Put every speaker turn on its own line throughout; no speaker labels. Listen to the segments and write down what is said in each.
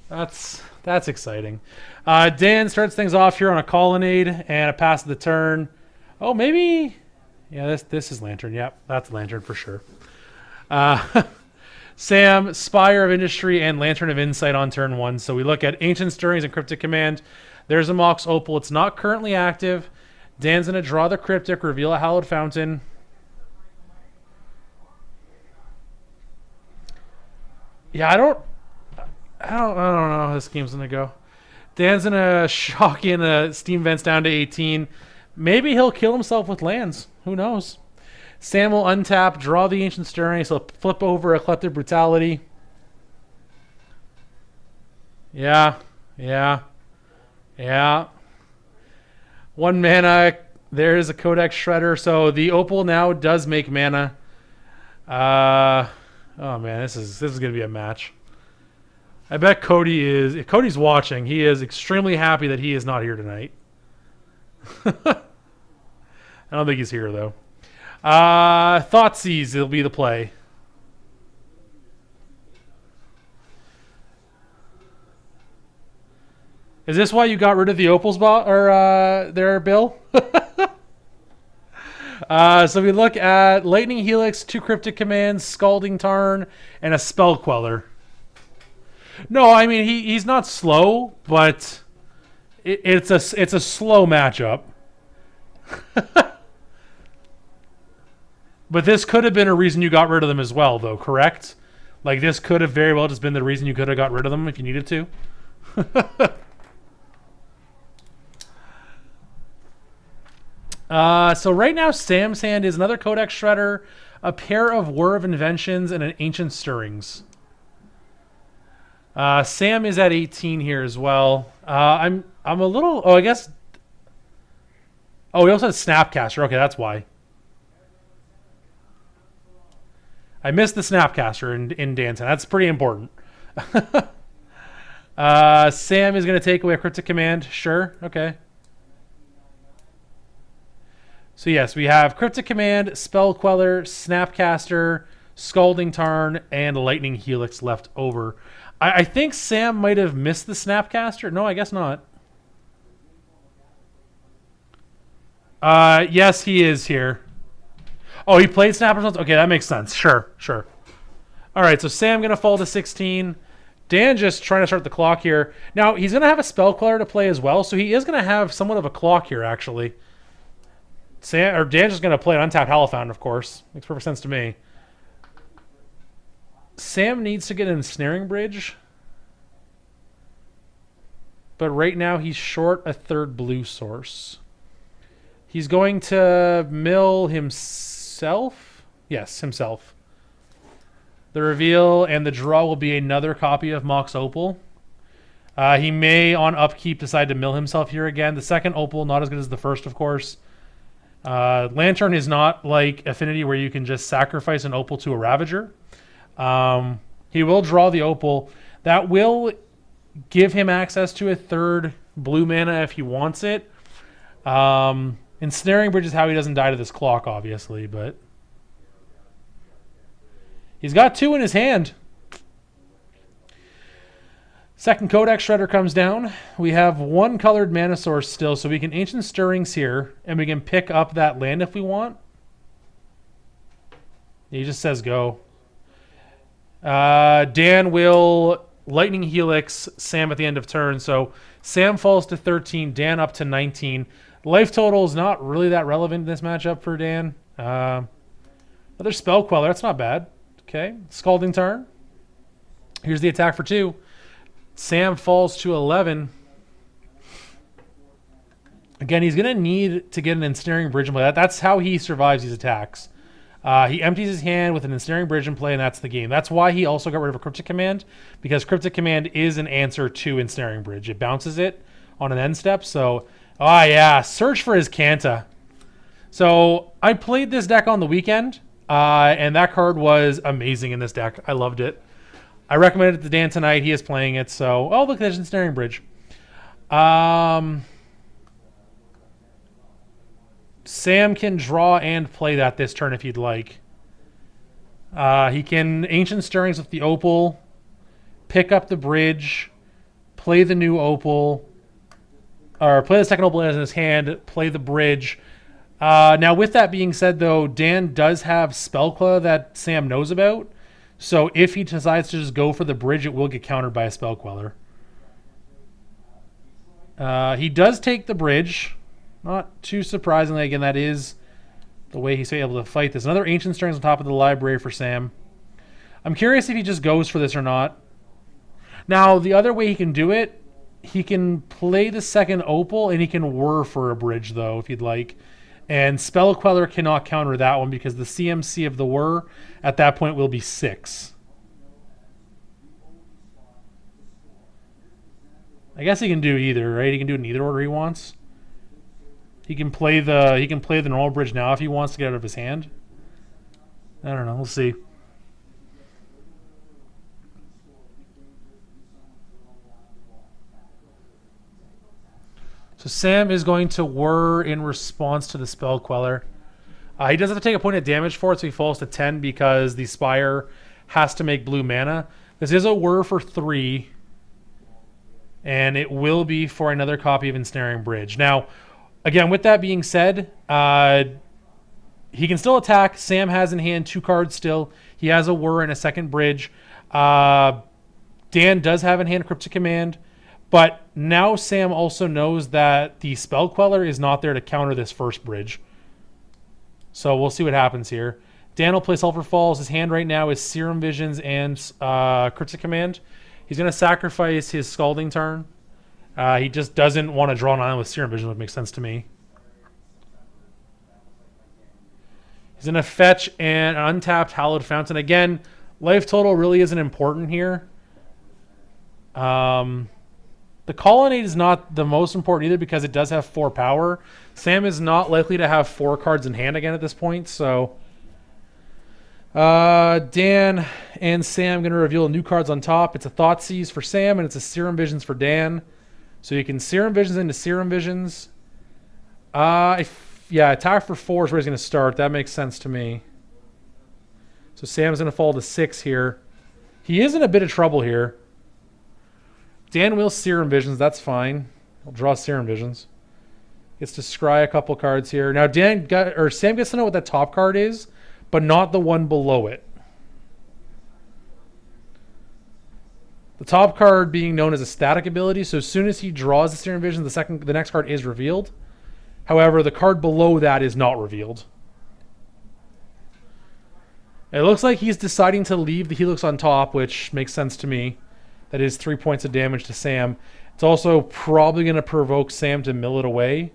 That's exciting. Dan starts things off here on a colonnade and a pass of the turn. Oh, maybe. Yeah, this is Lantern. Yep, that's Lantern for sure. Sam, Spire of Industry and Lantern of Insight on turn 1. So we look at Ancient Stirrings and Cryptic Command. There's a Mox Opal. It's not currently active. Dan's going to draw the Cryptic, reveal a Hallowed Fountain. Yeah, I don't know how this game's going to go. Dan's going to shock in the Steam Vents down to 18. Maybe he'll kill himself with lands. Who knows? Sam will untap, draw the Ancient Stirring, so flip over a Collective Brutality. Yeah. 1 mana. There's a Codex Shredder. So the Opal now does make mana. Oh man, this is gonna be a match. I bet Cody is. If Cody's watching, he is extremely happy that he is not here tonight. I don't think he's here though. Thoughtseize will be the play. Is this why you got rid of the Opals there, Bill? So we look at Lightning Helix, 2 Cryptic Commands, Scalding Tarn, and a Spell Queller. No, I mean he's not slow, but it's a slow matchup. But this could have been a reason you got rid of them as well, though, correct? Like, this could have very well just been the reason you could have got rid of them if you needed to. So right now, Sam's hand is another Codex Shredder, a pair of War of Inventions, and an Ancient Stirrings. Sam is at 18 here as well. I'm a little... Oh, I guess... Oh, he also has Snapcaster. Okay, that's why. I missed the Snapcaster in Danton. That's pretty important. Sam is going to take away a Cryptic Command. Sure. Okay. So yes, we have Cryptic Command, Spell Queller, Snapcaster, Scalding Tarn, and Lightning Helix left over. I think Sam might have missed the Snapcaster. No, I guess not. Yes, he is here. Oh, he played Snappers. Okay, that makes sense. Sure. All right, so Sam going to fall to 16. Dan just trying to start the clock here. Now, he's going to have a Spell Queller to play as well, so he is going to have somewhat of a clock here, actually. Dan's just going to play an untapped Hallowfountain, of course. Makes perfect sense to me. Sam needs to get an Ensnaring Bridge. But right now, he's short a 3rd blue source. He's going to mill himself. Yes, himself. The reveal and the draw will be another copy of Mox Opal. He may, on upkeep, decide to mill himself here again. The second Opal, not as good as the first, of course. Lantern is not like Affinity where you can just sacrifice an Opal to a Ravager. He will draw the Opal. That will give him access to a 3rd blue mana if he wants it. Ensnaring Bridge is how he doesn't die to this clock, obviously, but he's got 2 in his hand. Second Codex Shredder comes down. We have 1 colored mana source still, so we can Ancient Stirrings here, and we can pick up that land if we want. He just says go. Dan will Lightning Helix Sam at the end of turn, so Sam falls to 13, Dan up to 19. Life total is not really that relevant in this matchup for Dan. Another Spell Queller, that's not bad. Okay, Scalding Tarn. Here's the attack for 2. Sam falls to 11. Again, he's going to need to get an Ensnaring Bridge in play. That's how he survives these attacks. He empties his hand with an Ensnaring Bridge in play, and that's the game. That's why he also got rid of a Cryptic Command, because Cryptic Command is an answer to Ensnaring Bridge. It bounces it on an end step, so... Oh, yeah. Search for his Kanta. So, I played this deck on the weekend, and that card was amazing in this deck. I loved it. I recommended it to Dan tonight. He is playing it, so... Oh, look, there's Ensnaring Bridge. Sam can draw and play that this turn if he'd like. He can Ancient Stirrings with the Opal, pick up the bridge, play the new opal, or play the second opal in his hand, play the bridge. Now, with that being said, though, Dan does have Spellclaw that Sam knows about. So if he decides to just go for the bridge, it will get countered by a Spell Queller. He does take the bridge. Not too surprisingly, again, that is the way he's able to fight this. Another Ancient Strings on top of the library for Sam. I'm curious if he just goes for this or not. Now, the other way he can do it, he can play the second opal and he can whir for a bridge, though, if he'd like. And Spell Queller cannot counter that one because the CMC of the whir at that point will be 6. I guess he can do either, right? He can do it in either order he wants. He can play the normal bridge now if he wants to get out of his hand. I don't know. We'll see. So Sam is going to whir in response to the Spell Queller. He does have to take a point of damage for it, so he falls to 10 because the Spire has to make blue mana. This is a whir for 3, and it will be for another copy of Ensnaring Bridge. Now, again, with that being said, he can still attack. Sam has in hand 2 cards still. He has a whir and a second bridge. Dan does have in hand Cryptic Command. But now Sam also knows that the Spell Queller is not there to counter this first bridge. So we'll see what happens here. Dan will play Sulphur Falls. His hand right now is Serum Visions and Cryptic Command. He's going to sacrifice his Scalding turn. He just doesn't want to draw an island with Serum Vision, which makes sense to me. He's going to fetch an untapped Hallowed Fountain. Again, life total really isn't important here. The Colonnade is not the most important either because it does have 4 power. Sam is not likely to have 4 cards in hand again at this point, so Dan and Sam going to reveal new cards on top. It's a Thoughtseize for Sam and it's a Serum Visions for Dan. So you can Serum Visions into Serum Visions. Attack for 4 is where he's going to start. That makes sense to me. So Sam's going to fall to 6 here. He is in a bit of trouble here. Dan will Serum Visions. That's fine. I'll draw Serum Visions. Gets to scry a couple cards here. Now Sam gets to know what that top card is, but not the one below it. The top card being known as a static ability. So as soon as he draws the Serum Visions, the next card is revealed. However, the card below that is not revealed. It looks like he's deciding to leave the Helix on top, which makes sense to me. That is 3 points of damage to Sam. It's also probably going to provoke Sam to mill it away.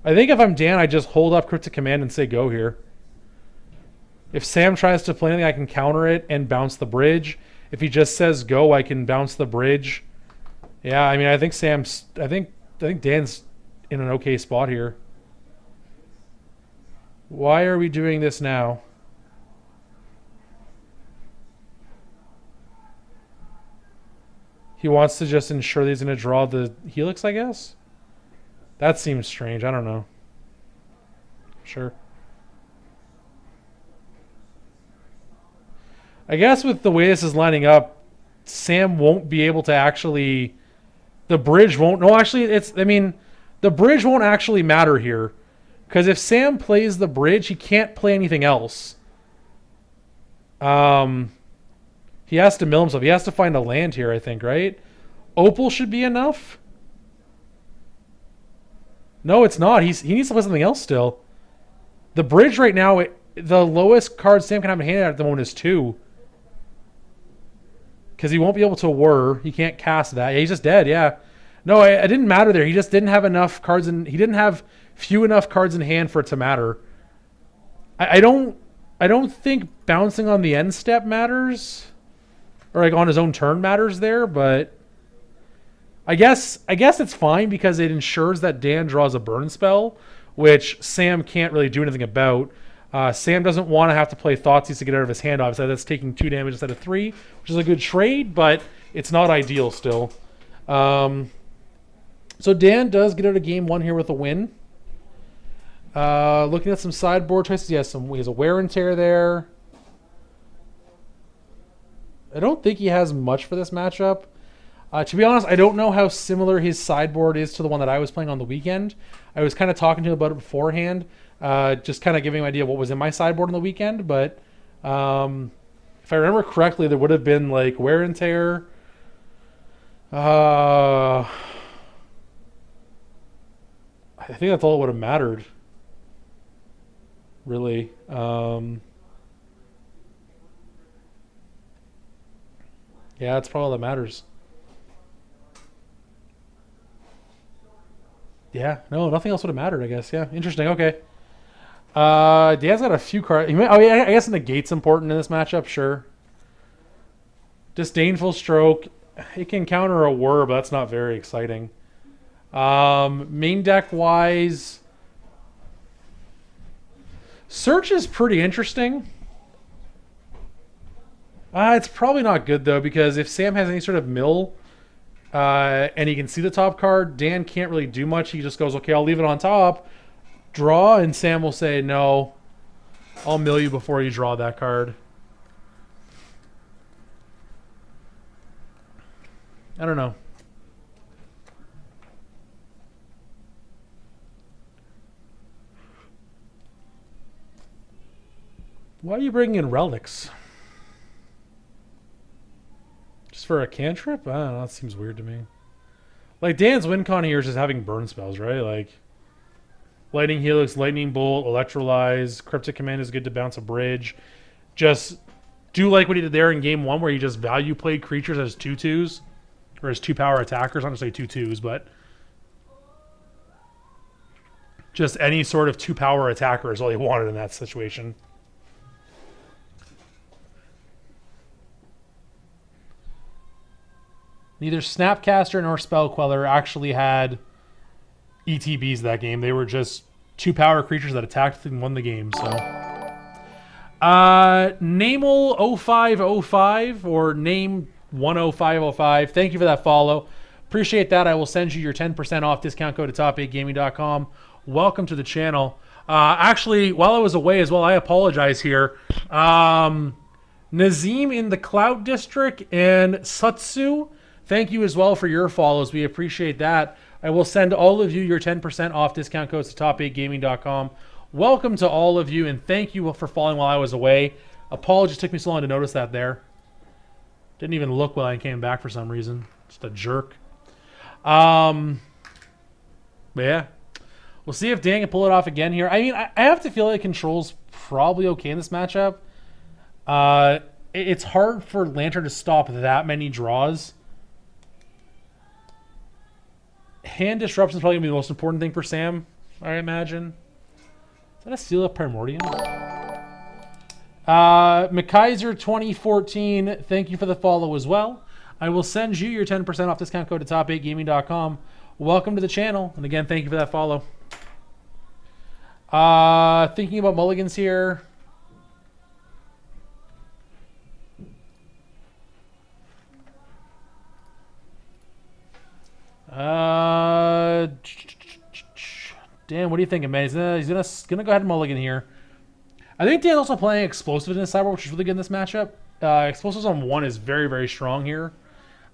I think if I'm Dan, I just hold up Cryptic Command and say go here. If Sam tries to play anything, I can counter it and bounce the bridge. If he just says go, I can bounce the bridge. Yeah, I mean, I think Dan's in an okay spot here. Why are we doing this now? He wants to just ensure that he's going to draw the Helix, I guess? That seems strange. I don't know. Sure. I guess with the way this is lining up, Sam won't be able to actually... The bridge won't... No, actually, the bridge won't actually matter here. Because if Sam plays the bridge, he can't play anything else. He has to mill himself. He has to find a land here, I think, right? Opal should be enough. No, it's not. He needs to play something else still. The bridge right now, the lowest card Sam can have in hand at the moment is 2. Because he won't be able to whir. He can't cast that. Yeah, he's just dead, yeah. No, it didn't matter there. He just didn't have enough cards in... He didn't have few enough cards in hand for it to matter. I don't think bouncing on the end step matters. Or like on his own turn matters there, but I guess it's fine because it ensures that Dan draws a burn spell, which Sam can't really do anything about. Sam doesn't want to have to play Thoughtseize to get out of his hand. Obviously, that's taking 2 damage instead of 3, which is a good trade, but it's not ideal still. So Dan does get out of game 1 here with a win. Looking at some sideboard choices, he has a wear and tear there. I don't think he has much for this matchup. To be honest, I don't know how similar his sideboard is to the one that I was playing on the weekend. I was kind of talking to him about it beforehand, just kind of giving him an idea of what was in my sideboard on the weekend. But if I remember correctly, there would have been like wear and tear. I think that's all it would have mattered, really. Yeah, that's probably all that matters. Yeah, no, nothing else would have mattered, I guess. Yeah, interesting. Okay. Dan's got a few cards. Oh, yeah, I guess negate's important in this matchup, sure. Disdainful Stroke. It can counter a whir, but that's not very exciting. Main deck wise, Search is pretty interesting. It's probably not good though, because if Sam has any sort of mill, and he can see the top card, Dan can't really do much. He just goes, okay, I'll leave it on top, draw, and Sam will say, no, I'll mill you before you draw that card. I don't know. Why are you bringing in relics? Just for a cantrip? I don't know. That seems weird to me. Like, Dan's win con here is just having burn spells, right? Like, Lightning Helix, Lightning Bolt, Electrolyze, Cryptic Command is good to bounce a bridge. Just do like what he did there in game one, where he just value played creatures as 2/2s, or as 2-power attackers. I'm going to say 2/2s, but just any sort of 2-power attacker is all he wanted in that situation. Neither Snapcaster nor Spell Queller actually had ETBs that game. They were just 2-power creatures that attacked and won the game. So, Namel0505 or Name10505. Thank you for that follow. Appreciate that. I will send you your 10% off discount code at top8gaming.com. Welcome to the channel. Actually, while I was away as well, I apologize here. Nazim in the Cloud District and Satsu, thank you as well for your follows. We appreciate that. I will send all of you your 10% off discount codes to top8gaming.com. Welcome to all of you, and thank you for following while I was away. Apologies, took me so long to notice that there. Didn't even look when I came back for some reason. Just a jerk. But yeah. We'll see if Dan can pull it off again here. I mean, I have to feel like Control's probably okay in this matchup. It's hard for Lantern to stop that many draws. Hand disruption is probably going to be the most important thing for Sam, I imagine. Is that a Seal of Primordium? McKaiser 2014, thank you for the follow as well. I will send you your 10% off discount code to top8gaming.com. Welcome to the channel, and again, thank you for that follow. Thinking about mulligans here. Dan, what are you thinking, man? He's gonna go ahead and mulligan here. I think Dan's also playing Explosive in his sideboard, which is really good in this matchup. Explosives on 1 is very, very strong here.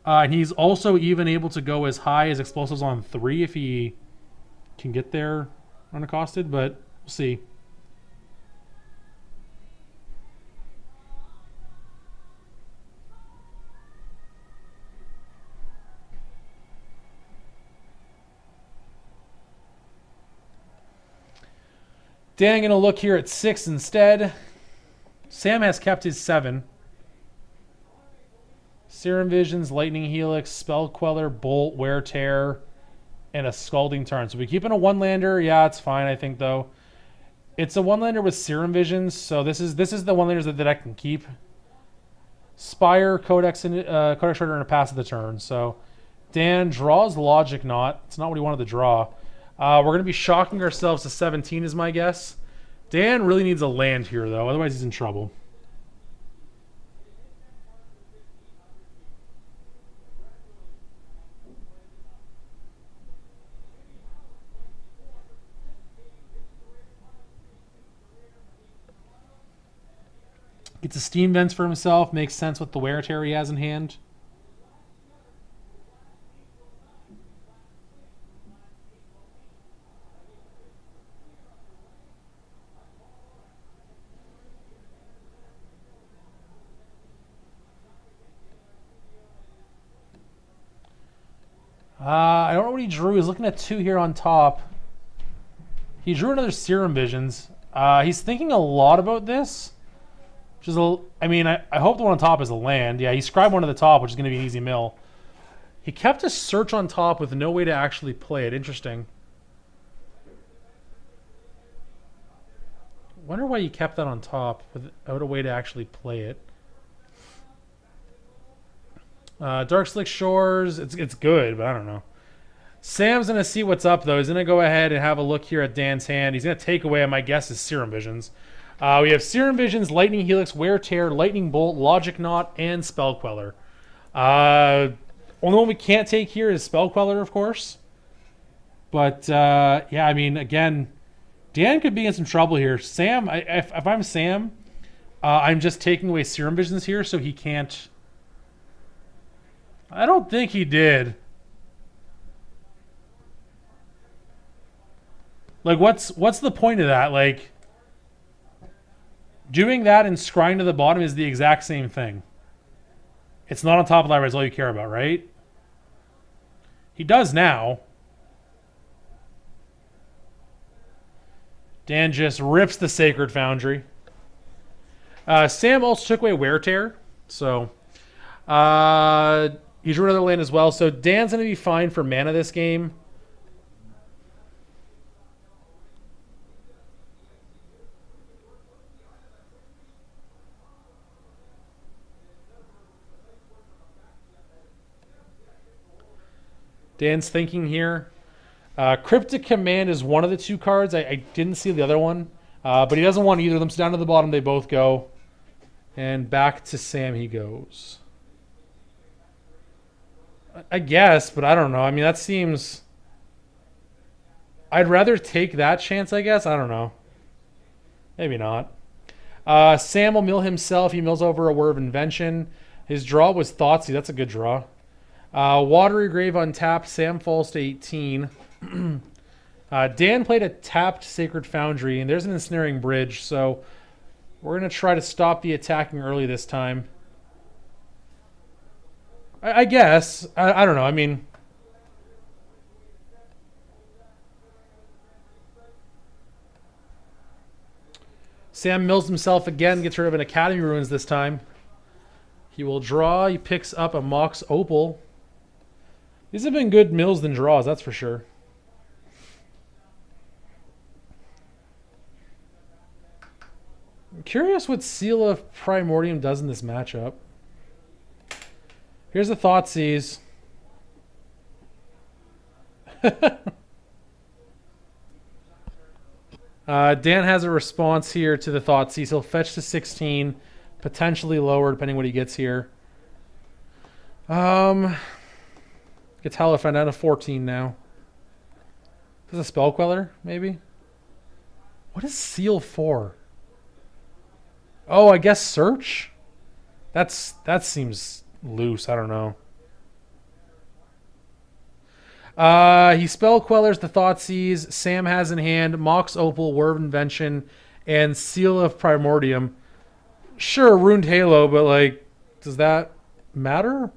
And he's also even able to go as high as Explosives on 3 if he can get there unaccosted, but we'll see. Dan going to look here at 6 instead. Sam has kept his 7. Serum Visions, Lightning Helix, Spell Queller, Bolt, Wear Tear, and a Scalding Tarn. So we keep in a 1-lander. Yeah, it's fine, I think, though. It's a 1-lander with Serum Visions, so this is the 1-landers that I can keep. Spire, Codex Shredder, and a pass of the turn. So Dan draws Logic Knot. It's not what he wanted to draw. We're going to be shocking ourselves to 17 is my guess. Dan really needs a land here, though. Otherwise, he's in trouble. Gets a steam vents for himself. Makes sense with the wear tear he has in hand. I don't know what he drew. He's looking at 2 here on top. He drew another Serum Visions. He's thinking a lot about this. Which is I hope the one on top is a land. Yeah, he scribed one to the top, which is going to be an easy mill. He kept a search on top with no way to actually play it. Interesting. Wonder why he kept that on top without a way to actually play it. Dark Slick Shores, it's good, but I don't know. Sam's going to see what's up, though. He's going to go ahead and have a look here at Dan's hand. He's going to take away, my guess, is Serum Visions. We have Serum Visions, Lightning Helix, Wear Tear, Lightning Bolt, Logic Knot, and Spell Queller. Only one we can't take here is Spell Queller, of course. But, yeah, I mean, again, Dan could be in some trouble here. Sam, if I'm Sam, I'm just taking away Serum Visions here so he can't... I don't think he did. Like, what's the point of that? Like, doing that and scrying to the bottom is the exact same thing. It's not on top of the library. It's all you care about, right? He does now. Dan just rips the Sacred Foundry. Sam also took away Wear Tear. So, he drew another land as well. So, Dan's going to be fine for mana this game. Dan's thinking here. Cryptic Command is one of the 2 cards. I didn't see the other one. But he doesn't want either of them. So down to the bottom they both go. And back to Sam he goes. I guess, but I don't know. I mean, that seems... I'd rather take that chance, I guess. I don't know. Maybe not. Sam will mill himself. He mills over a Word of Invention. His draw was Thoughtseize. That's a good draw. Watery Grave untapped. Sam falls to 18. Dan played a tapped Sacred Foundry, and there's an Ensnaring Bridge, so we're going to try to stop the attacking early this time. I guess. I don't know. I mean... Sam mills himself again, gets rid of an Academy Ruins this time. He will draw. He picks up a Mox Opal. These have been good mills than draws, that's for sure. I'm curious what Seal of Primordium does in this matchup. Here's a Thoughtseize. Dan has a response here to the Thoughtseize. He'll fetch to 16, potentially lower depending what he gets here. Gets Hallowed down to 14 now. Is this a Spell Queller, maybe? What is Seal for? Oh, I guess Search? That seems loose. I don't know. He Spell Quellers the Thoughtseize. Sam has in hand Mox Opal, Word of Invention, and Seal of Primordium. Sure, Ruined Halo, but like, does that matter?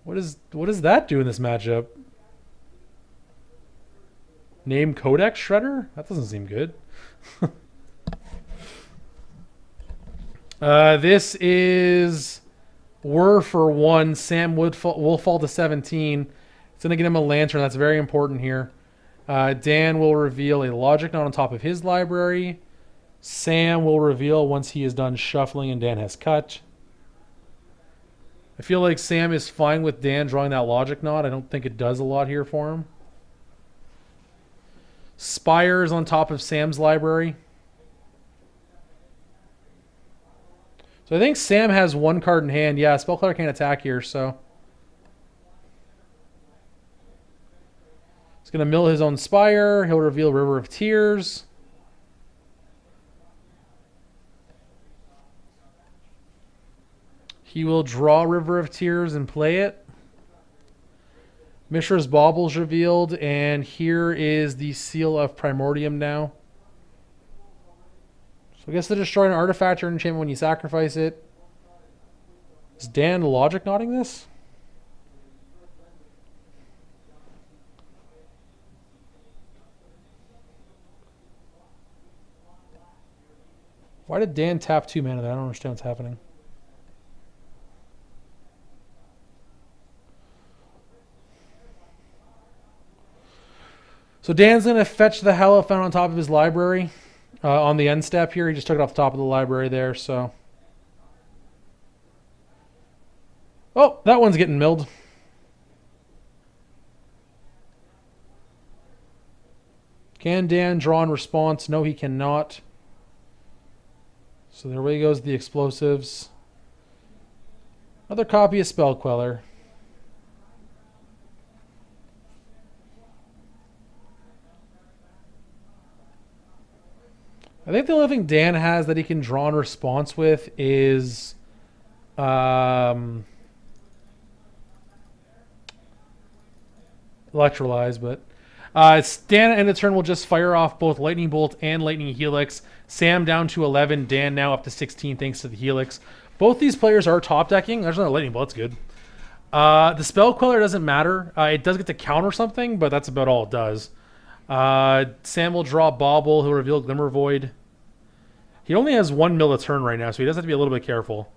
What does that do in this matchup? Name Codex Shredder? That doesn't seem good. This is Whir for 1. Sam will fall to 17. It's going to get him a Lantern. That's very important here. Dan will reveal a Logic Knot on top of his library. Sam will reveal once he is done shuffling and Dan has cut. I feel like Sam is fine with Dan drawing that Logic Knot. I don't think it does a lot here for him. Spire is on top of Sam's library. So I think Sam has 1 card in hand. Yeah, Spellclair can't attack here, so. He's going to mill his own Spire. He'll reveal River of Tears. He will draw River of Tears and play it. Mishra's Bauble's revealed, and here is the Seal of Primordium now. So I guess they destroy an artifact or enchantment when you sacrifice it. Is Dan logic nodding this? Why did Dan tap 2 mana there? I don't understand what's happening. So Dan's going to fetch the Hallowfound on top of his library on the end step here. He just took it off the top of the library there, so... Oh, that one's getting milled. Can Dan draw in response? No, he cannot. So there way goes the explosives. Another copy of Spell Queller. I think the only thing Dan has that he can draw in response with is Electrolyze, but Dan end of turn will just fire off both Lightning Bolt and Lightning Helix. Sam down to 11, Dan now up to 16 thanks to the Helix. Both these players are top decking. There's another Lightning Bolt, that's good. The Spell Queller doesn't matter. It does get to counter something, but that's about all it does. Sam will draw Bauble. He'll reveal Glimmer Void. He only has 1 mill a turn right now, so he does have to be a little bit careful.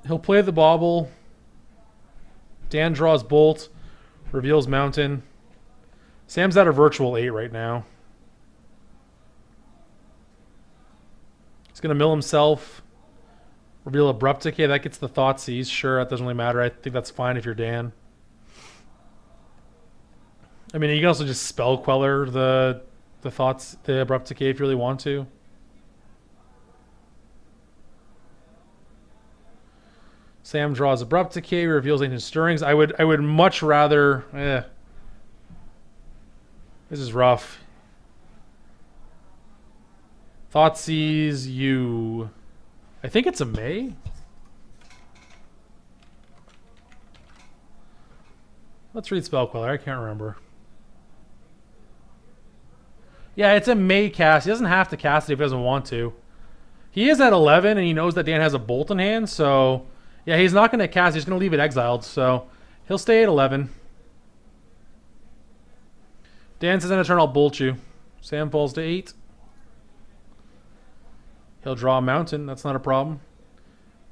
He'll play the Bauble. Dan draws Bolt. Reveals Mountain. Sam's at a virtual 8 right now. He's going to mill himself. Reveal Abrupt Decay. That gets the Thoughtseize. Sure, that doesn't really matter. I think that's fine if you're Dan. I mean, you can also just Spell Queller the Abrupt Decay if you really want to. Sam draws Abrupt Decay, reveals Ancient Stirrings. I would much rather... This is rough. Thoughtseize you... I think it's a May? Let's read Spell Queller. I can't remember. Yeah, it's a May cast. He doesn't have to cast it if he doesn't want to. He is at 11, and he knows that Dan has a Bolt in hand, so... Yeah, he's not going to cast. He's going to leave it exiled, so he'll stay at 11. Dan says, in a turn, I'll Bolt you. Sam falls to 8. He'll draw a Mountain. That's not a problem.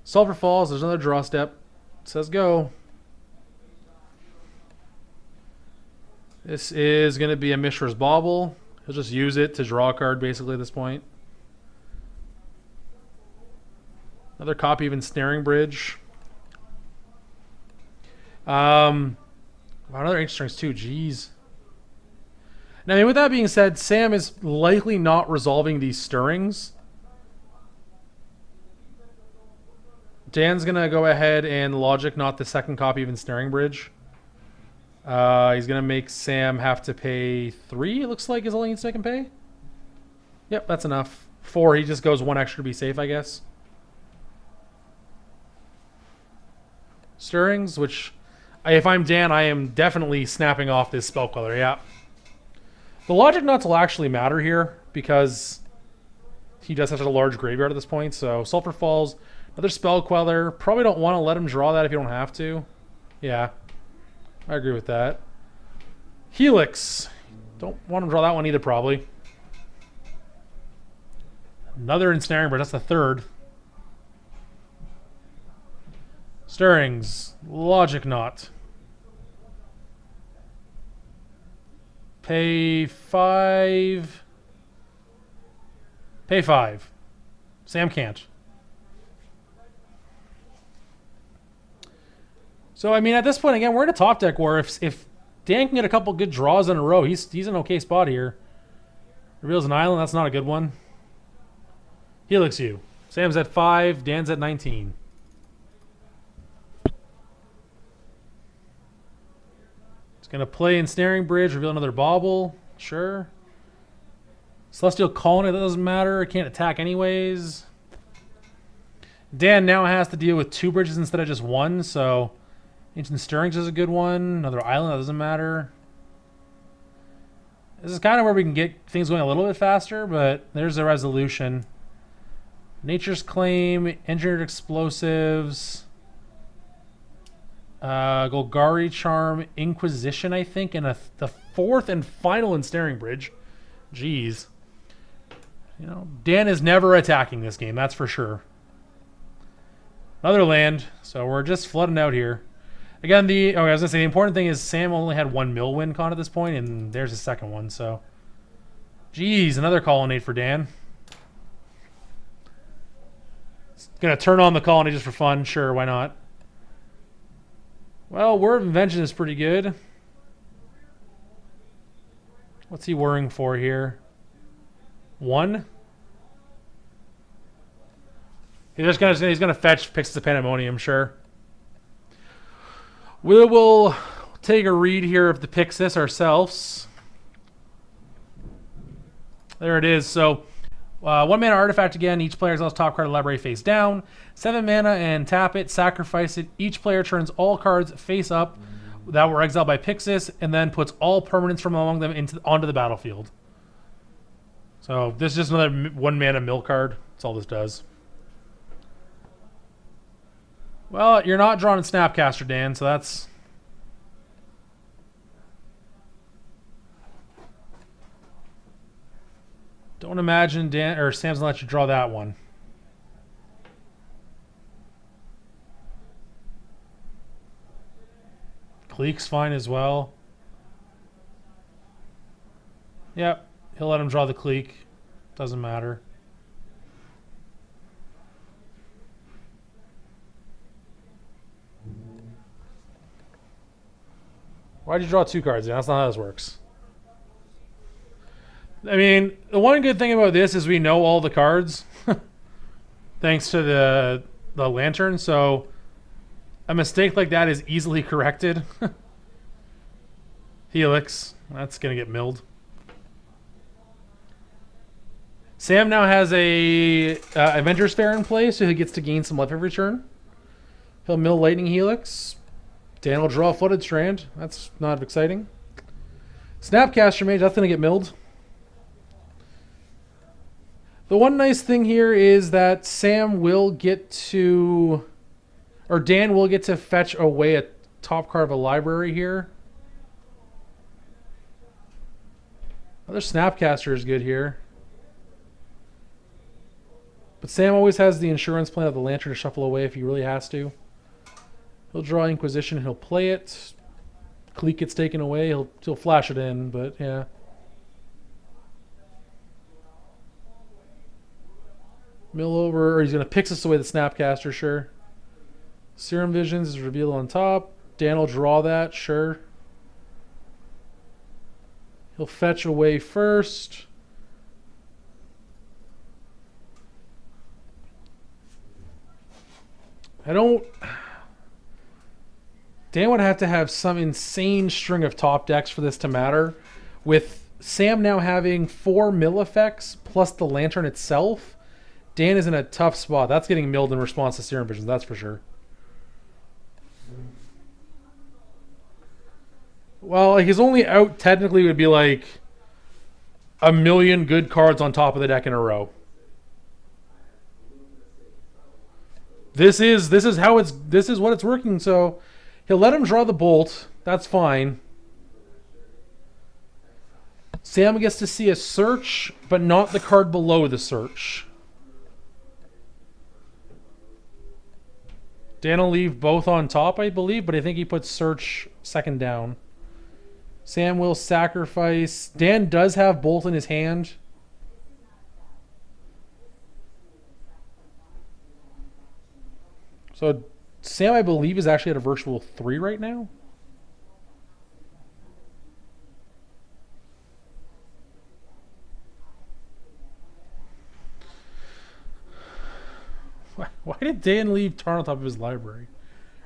Sulfur falls. There's another draw step. Says go. This is going to be a Mishra's Bauble. He'll just use it to draw a card, basically, at this point. Another copy of Ensnaring Bridge. Wow, another Ancient Strings too. Jeez. Now, I mean, with that being said, Sam is likely not resolving these stirrings. Dan's going to go ahead and logic not the second copy of Ensnaring Bridge. He's going to make Sam have to pay 3, it looks like, is all he needs to make him pay. Yep, that's enough. 4, he just goes 1 extra to be safe, I guess. Stirrings, which, if I'm Dan, I am definitely snapping off this Spell Queller, yeah. The logic nuts will actually matter here, because he does have such a large graveyard at this point, so Sulfur Falls, another Spell Queller. Probably don't want to let him draw that if you don't have to. Yeah, I agree with that. Helix. Don't want him to draw that one either, probably. Another Ensnaring Bridge, that's the 3rd. Stirrings. Logic Knot. Pay 5. Pay 5. Sam can't. So, I mean, at this point, again, we're in a top deck where if Dan can get a couple good draws in a row, he's in an okay spot here. Reveals an island. That's not a good one. Helix you. Sam's at 5. Dan's at 19. Going to play Ensnaring Bridge, reveal another Bauble. Sure. Celestial Colony, that doesn't matter. It can't attack anyways. Dan now has to deal with 2 bridges instead of just 1, so Ancient Stirrings is a good one. Another island, that doesn't matter. This is kind of where we can get things going a little bit faster, but there's a resolution. Nature's Claim, Engineered Explosives, Golgari Charm, Inquisition, I think, and the 4th and final Ensnaring Bridge. Jeez. You know, Dan is never attacking this game, that's for sure. Another land, so we're just flooding out here. Again, I was gonna say the important thing is Sam only had 1 mill win con at this point, and there's his second one. So, jeez, another colonnade for Dan. Gonna turn on the colonnade just for fun. Sure, why not? Well, Word of Invention is pretty good. What's he worrying for here? 1. He's gonna fetch Pixis of Pandemonium, sure. We will take a read here of the Pixis ourselves. There it is. So, 1 mana artifact again. Each player exiles top card of the library face down. 7 mana and tap it. Sacrifice it. Each player turns all cards face up that were exiled by Pixis, and then puts all permanents from among them onto the battlefield. So this is just another 1 mana mill card. That's all this does. Well, you're not drawing Snapcaster, Dan, so that's... Don't imagine Dan or Sam's gonna let you draw that one. Clique's fine as well. Yep, he'll let him draw the Clique. Doesn't matter. Why'd you draw 2 cards? That's not how this works. I mean, the one good thing about this is we know all the cards. Thanks to the lantern, so a mistake like that is easily corrected. Helix. That's going to get milled. Sam now has a Avenger's Fair in play, so he gets to gain some life every turn. He'll mill Lightning Helix. Dan will draw a Flooded Strand. That's not exciting. Snapcaster Mage, that's going to get milled. The one nice thing here is that Sam will get to... Or Dan will get to fetch away a top card of a library here. Another Snapcaster is good here. But Sam always has the insurance plan of the Lantern to shuffle away if he really has to. He'll draw Inquisition and he'll play it. Clique gets taken away. He'll flash it in, but yeah. Mill over, or he's going to Pixis away the Snapcaster, sure. Serum Visions is revealed on top. Dan will draw that, sure. He'll fetch away first. Dan would have to have some insane string of top decks for this to matter. With Sam now having 4 mill effects plus the Lantern itself, Dan is in a tough spot. That's getting milled in response to Serum Visions, that's for sure. Well, his only out technically would be like a million good cards on top of the deck in a row. This is what it's working, so he'll let him draw the bolt. That's fine. Sam gets to see a search, but not the card below the search. Dan will leave both on top, I believe, but I think he puts search second down. Sam will sacrifice. Dan does have bolt in his hand. So Sam, I believe, is actually at a virtual 3 right now. Why did Dan leave Tarn on top of his library?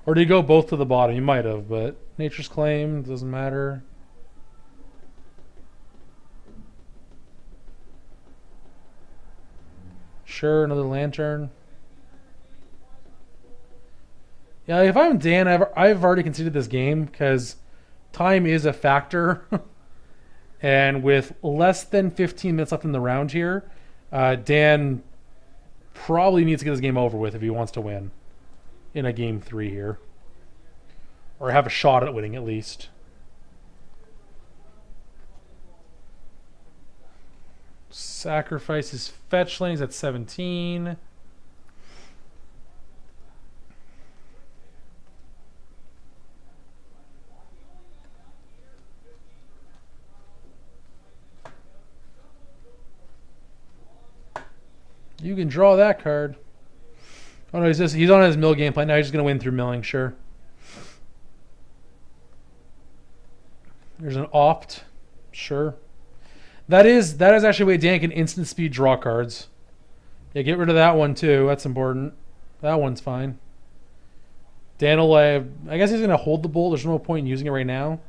Or did he go both to the bottom? He might have, but Nature's Claim, doesn't matter. Sure, another Lantern. Yeah, if I'm Dan, I've already conceded this game because time is a factor. And with less than 15 minutes left in the round here, Dan probably needs to get this game over with if he wants to win in a game 3 here. Or have a shot at winning at least. Sacrifices fetchlings at 17. You can draw that card. Oh no, he's on his mill game plan. Now he's just gonna win through milling, sure. There's an opt. Sure. That is actually a way Dan can instant speed draw cards. Yeah, get rid of that one too. That's important. That one's fine. Dan will, I guess he's gonna hold the bolt. There's no point in using it right now.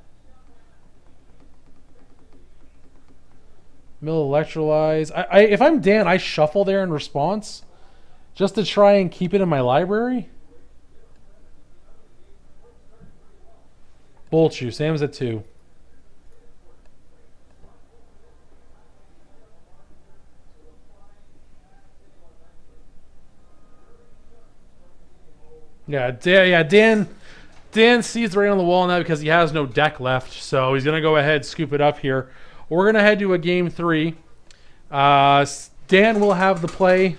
Mill electrolyze. If I'm Dan, I shuffle there in response, just to try and keep it in my library. Bolt you. Sam's at 2. Yeah, Dan sees the rain on the wall now because he has no deck left, so he's gonna go ahead, scoop it up here. We're gonna head to a game 3. Dan will have the play.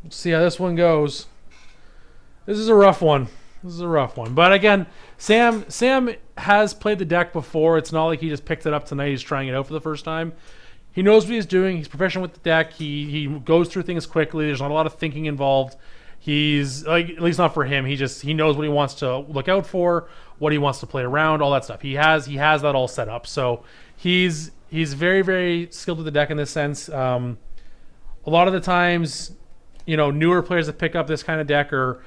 Let's see how this one goes. This is a rough one. But again, Sam has played the deck before. It's not like he just picked it up tonight. He's trying it out for the first time. He knows what he's doing. He's proficient with the deck. He goes through things quickly. There's not a lot of thinking involved. He's like, at least not for him. He knows what he wants to look out for, what he wants to play around, all that stuff. He has that all set up. So he's very, very skilled with the deck in this sense. A lot of the times, newer players that pick up this kind of deck are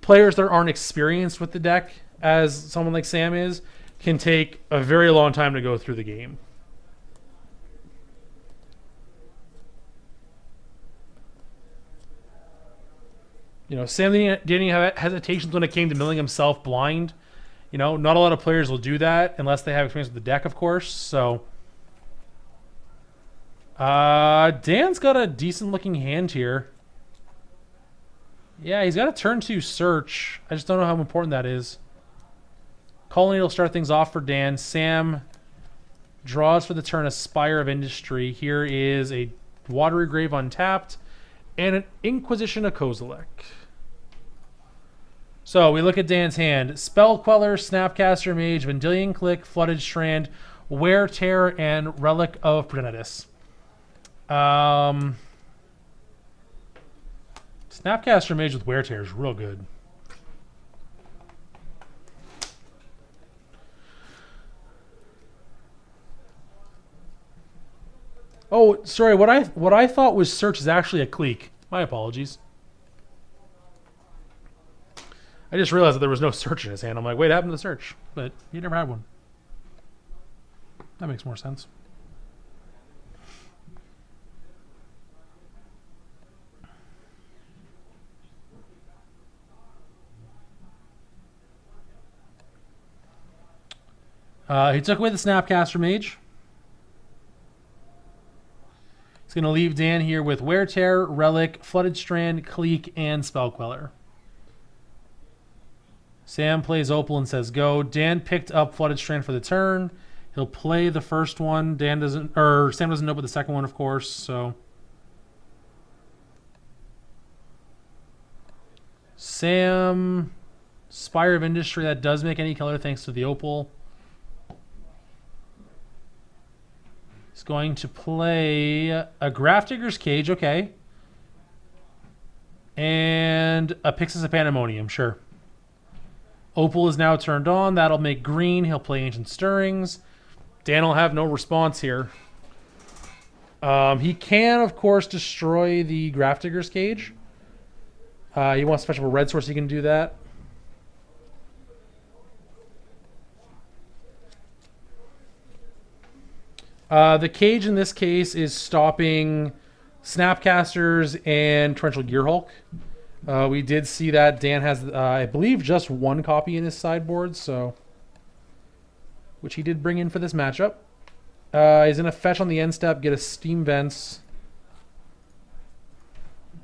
players that aren't experienced with the deck, as someone like Sam is, can take a very long time to go through the game. Sam didn't have hesitations when it came to milling himself blind. Not a lot of players will do that unless they have experience with the deck, of course. So, Dan's got a decent looking hand here. Yeah, he's got a turn 2 search. I just don't know how important that is. Colony will start things off for Dan. Sam draws for the turn a Spire of Industry. Here is a Watery Grave untapped and an Inquisition of Kozilek. So we look at Dan's hand. Spell Queller, Snapcaster Mage, Vendilion Click, Flooded Strand, Wear Tear, and Relic of Progenitus. Snapcaster Mage with Wear Tear is real good. Oh, sorry. What I thought was search is actually a clique. My apologies. I just realized that there was no search in his hand. I'm like, wait, what happened to the search? But he never had one. That makes more sense. He took away the Snapcaster Mage. He's going to leave Dan here with Wear Tear, Relic, Flooded Strand, Clique, and Spell Queller. Sam plays Opal and says go. Dan picked up Flooded Strand for the turn. He'll play the first one. Sam doesn't know about the second one, of course. So Sam, Spire of Industry, that does make any color thanks to the Opal. He's going to play a Grafdigger's Cage, okay. And a Pyxis of Pandemonium, sure. Opal is now turned on. That'll make green. He'll play Ancient Stirrings. Dan will have no response here. He can, of course, destroy the Grafdigger's Cage. He wants to fetch up a red source. He can do that. The cage in this case is stopping Snapcasters and Torrential Gearhulk. We did see that Dan has, I believe, just one copy in his sideboard, so which he did bring in for this matchup. He's going to fetch on the end step, get a Steam Vents.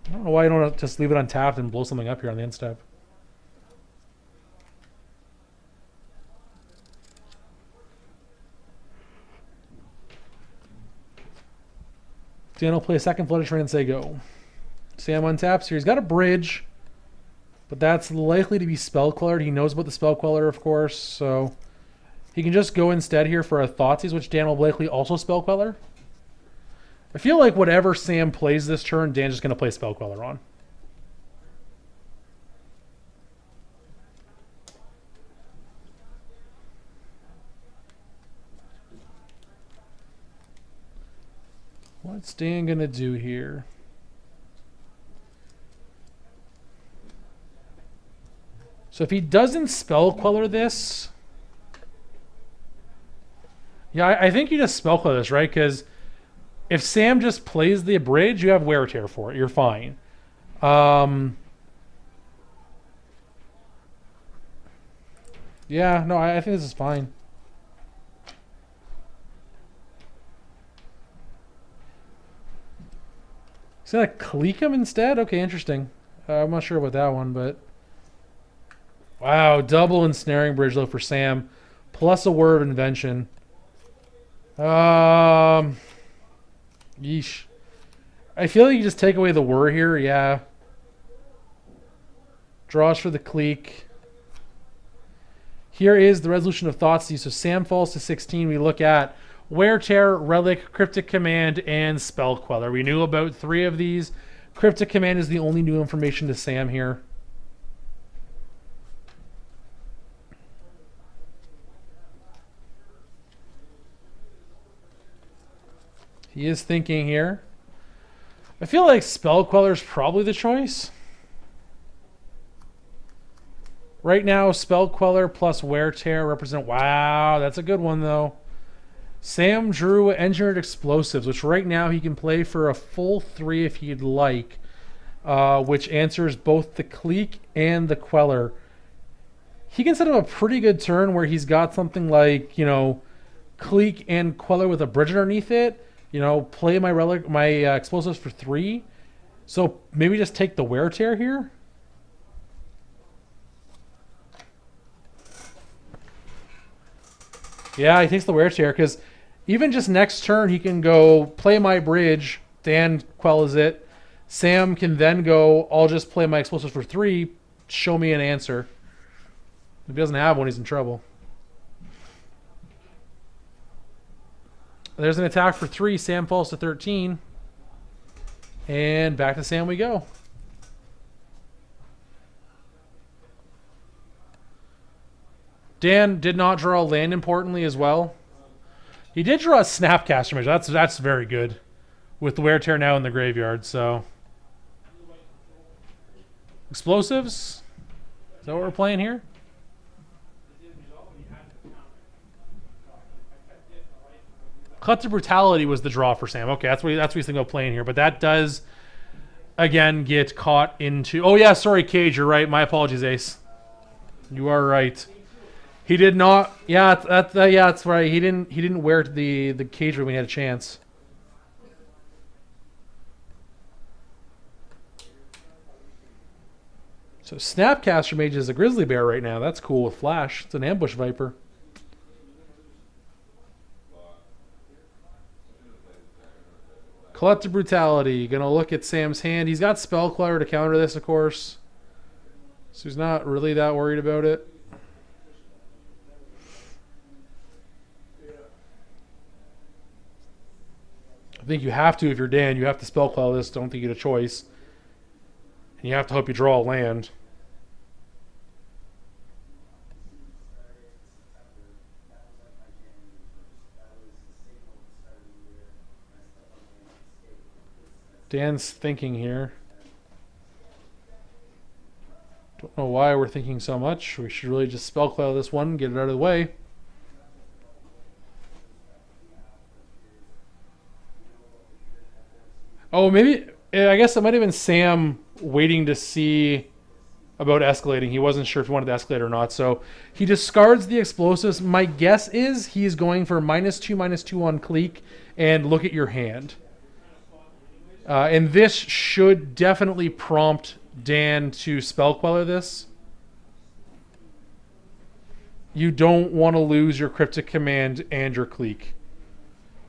I don't know why you don't just leave it untapped and blow something up here on the end step. Dan will play a second Flooded Terrain and say go. Sam untaps here. He's got a bridge, but that's likely to be Spell Quellered. He knows about the Spell Queller, of course, so he can just go instead here for a Thoughtseize, which Dan will likely also Spell Queller. I feel like whatever Sam plays this turn, Dan's just going to play Spell Queller on. What's Dan going to do here? So if he doesn't Spell Queller this... Yeah, I think you just Spell Queller this, right? Because if Sam just plays the Abridge, you have Wear Tear for it. You're fine. Yeah, no, I think this is fine. He's going to Clique him instead? Okay, interesting. I'm not sure about that one, but... Wow, double Ensnaring Bridge, though, for Sam. Plus a Word of Invention. Yeesh. I feel like you just take away the Whir here, yeah. Draws for the Clique. Here is the resolution of Thoughtseize. So Sam falls to 16. We look at Wear Tear, Relic, Cryptic Command, and Spell Queller. We knew about 3 of these. Cryptic Command is the only new information to Sam here. He is thinking here. I feel like Spell Queller is probably the choice. Right now, Spell Queller plus Wear Tear represent... Wow, that's a good one, though. Sam drew Engineered Explosives, which right now he can play for a full 3 if he'd like, which answers both the Clique and the Queller. He can set up a pretty good turn where he's got something like, you know, Clique and Queller with a bridge underneath it. You know, play my relic, my explosives for 3. So maybe just take the Wear Tear here. Yeah, he takes the Wear Tear because even just next turn he can go play my bridge. Dan quells it. Sam can then go, I'll just play my explosives for 3. Show me an answer. If he doesn't have one, he's in trouble. There's an attack for 3. Sam falls to 13. And back to Sam we go. Dan did not draw a land importantly as well. He did draw a Snapcaster Mage. That's very good. With the Wear Tear now in the graveyard, so. Explosives? Is that what we're playing here? Cut to Brutality was the draw for Sam. Okay, that's what he's thinking of playing here. But that does, again, get caught into... Oh, yeah, sorry, Cage. You're right. My apologies, Ace. You are right. He did not... Yeah, that's right. He didn't wear the Cage when he had a chance. So Snapcaster Mage is a Grizzly Bear right now. That's cool with Flash. It's an Ambush Viper. Collective Brutality. Gonna look at Sam's hand. He's got Spell Queller to counter this, of course. So he's not really that worried about it. I think you have to, if you're Dan, you have to Spell Queller this. Don't think you get a choice. And you have to hope you draw a land. Dan's thinking here. Don't know why we're thinking so much. We should really just Spell Queller this one, get it out of the way. Oh, maybe. I guess it might have been Sam waiting to see about escalating. He wasn't sure if he wanted to escalate or not. So he discards the explosives. My guess is he's going for -2/-2 on Cleek and look at your hand. And this should definitely prompt Dan to Spell Queller this. You don't want to lose your Cryptic Command and your Cleek.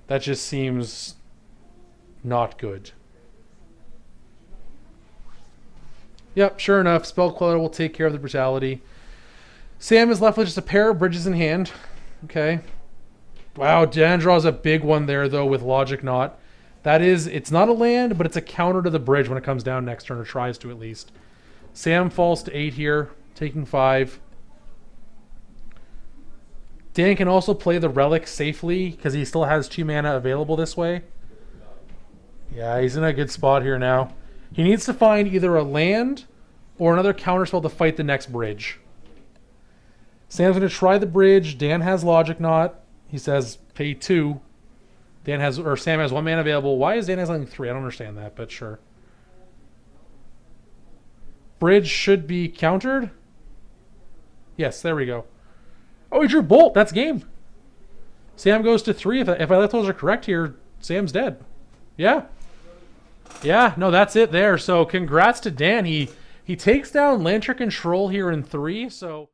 That just seems not good. Yep, sure enough, Spell Queller will take care of the brutality. Sam is left with just a pair of bridges in hand. Okay. Wow, Dan draws a big one there, though, with Logic Knot. That is, it's not a land, but it's a counter to the bridge when it comes down next turn, or tries to at least. Sam falls to 8 here, taking 5. Dan can also play the Relic safely, because he still has 2 mana available this way. Yeah, he's in a good spot here now. He needs to find either a land or another counterspell to fight the next bridge. Sam's going to try the bridge. Dan has Logic Knot. He says pay 2. Sam has 1 mana available. Why is Dan has only 3? I don't understand that, but sure. Bridge should be countered. Yes, there we go. Oh, he drew Bolt. That's game. Sam goes to 3. If electrons are correct here, Sam's dead. Yeah. Yeah, no, that's it there. So congrats to Dan. He takes down Lantern Control here in 3. So